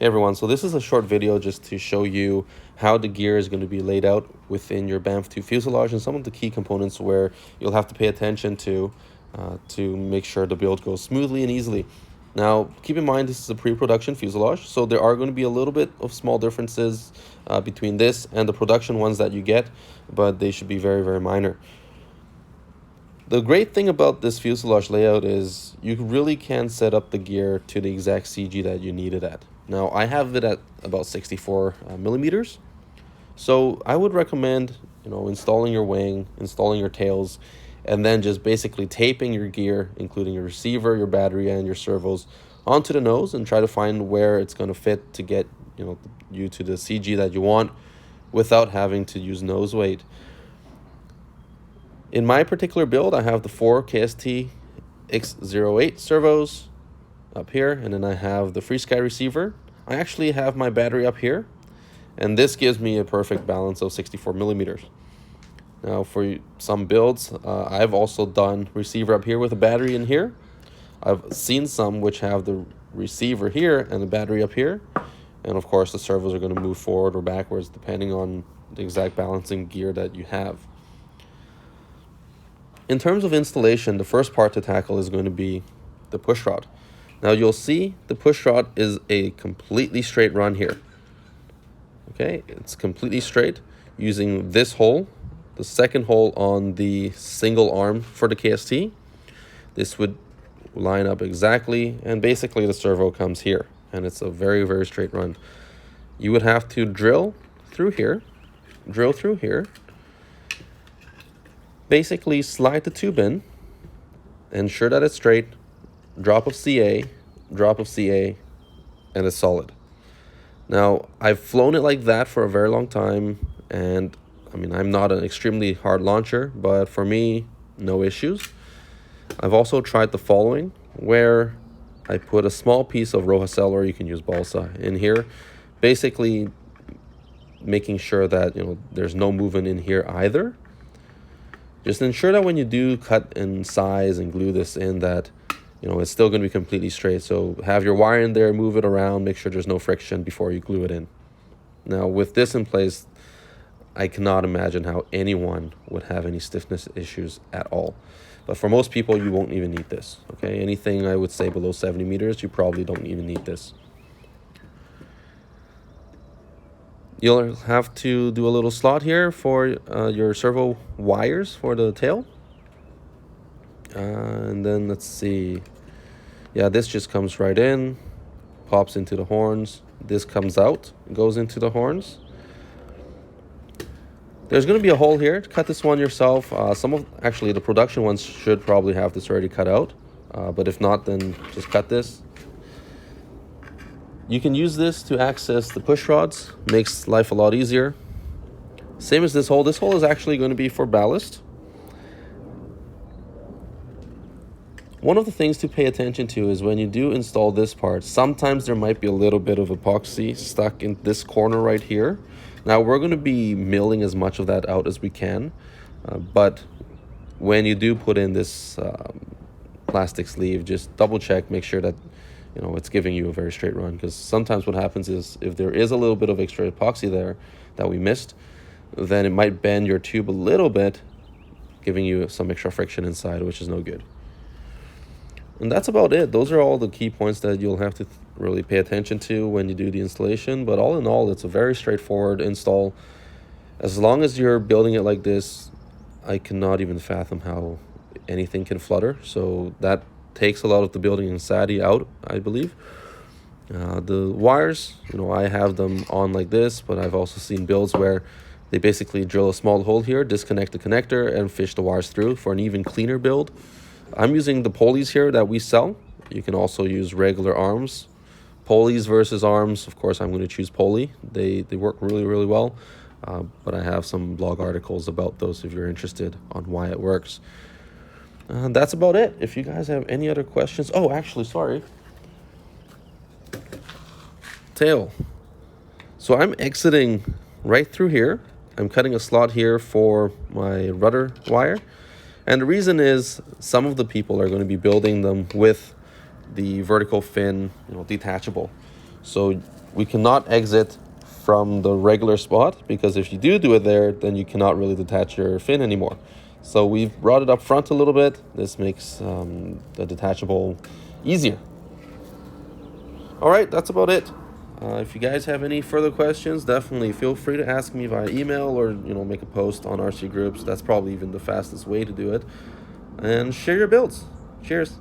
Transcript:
Hey everyone, so this is a short video just to show you how the gear is going to be laid out within your BAMF 2 fuselage and some of the key components where you'll have to pay attention to make sure the build goes smoothly and easily. Now, keep in mind this is a pre-production fuselage, so there are going to be a little bit of small differences between this and the production ones that you get, but they should be very, very minor. The great thing about this fuselage layout is you really can set up the gear to the exact CG that you need it at. Now, I have it at about 64 millimeters, so I would recommend, installing your wing, installing your tails, and then just basically taping your gear, including your receiver, your battery, and your servos, onto the nose and try to find where it's going to fit to get you to the CG that you want without having to use nose weight. In my particular build, I have the 4 KST X08 servos up here, and then I have the FrSky receiver. I actually have my battery up here, and this gives me a perfect balance of 64 millimeters. Now, for some builds, I've also done receiver up here with a battery in here. I've seen some which have the receiver here and the battery up here, and of course the servos are going to move forward or backwards depending on the exact balancing gear that you have. In terms of installation, the first part to tackle is going to be the push rod. Now you'll see the push rod is a completely straight run here. Okay, it's completely straight using this hole, the second hole on the single arm for the KST. This would line up exactly, and basically the servo comes here, and it's a very, very straight run. You would have to drill through here, basically slide the tube in, ensure that it's straight, drop of CA, and it's solid. Now, I've flown it like that for a very long time, and I'm not an extremely hard launcher, but for me, no issues. I've also tried the following, where I put a small piece of Rohacel, or you can use balsa, in here, basically making sure that there's no movement in here either. Just ensure that when you do cut and size and glue this in, that it's still going to be completely straight. So have your wire in there, move it around, make sure there's no friction before you glue it in. Now with this in place, I cannot imagine how anyone would have any stiffness issues at all. But for most people, you won't even need this. Okay, anything I would say below 70 meters, you probably don't even need this. You'll have to do a little slot here for your servo wires for the tail. And then let's see. Yeah, this just comes right in, pops into the horns. This comes out, goes into the horns. There's going to be a hole here. Cut this one yourself. Actually, the production ones should probably have this already cut out. But if not, then just cut this. You can use this to access the push rods. Makes life a lot easier. Same as this hole. This hole is actually going to be for ballast. One of the things to pay attention to is when you do install this part, sometimes there might be a little bit of epoxy stuck in this corner right here. Now we're going to be milling as much of that out as we can, but when you do put in this plastic sleeve, just double check, make sure that it's giving you a very straight run, because sometimes what happens is if there is a little bit of extra epoxy there that we missed, then it might bend your tube a little bit, giving you some extra friction inside, which is no good. And that's about it. Those are all the key points that you'll have to really pay attention to when you do the installation. But all in all, it's a very straightforward install. As long as you're building it like this, I cannot even fathom how anything can flutter. So that takes a lot of the building anxiety out, I believe. The wires, I have them on like this, but I've also seen builds where they basically drill a small hole here, disconnect the connector, and fish the wires through for an even cleaner build. I'm using the pulleys here that we sell. You can also use regular arms. Pulleys versus arms, of course, I'm going to choose pulley. They work really, really well. But I have some blog articles about those if you're interested on why it works. That's about it. If you guys have any other questions. Oh, actually, sorry. Tail. So I'm exiting right through here. I'm cutting a slot here for my rudder wire. And the reason is some of the people are going to be building them with the vertical fin, detachable. So we cannot exit from the regular spot, because if you do it there, then you cannot really detach your fin anymore. So we've brought it up front a little bit. This makes the detachable easier. All right, that's about it. If you guys have any further questions, definitely feel free to ask me via email, or make a post on RC groups. That's probably even the fastest way to do it. And share your builds. Cheers.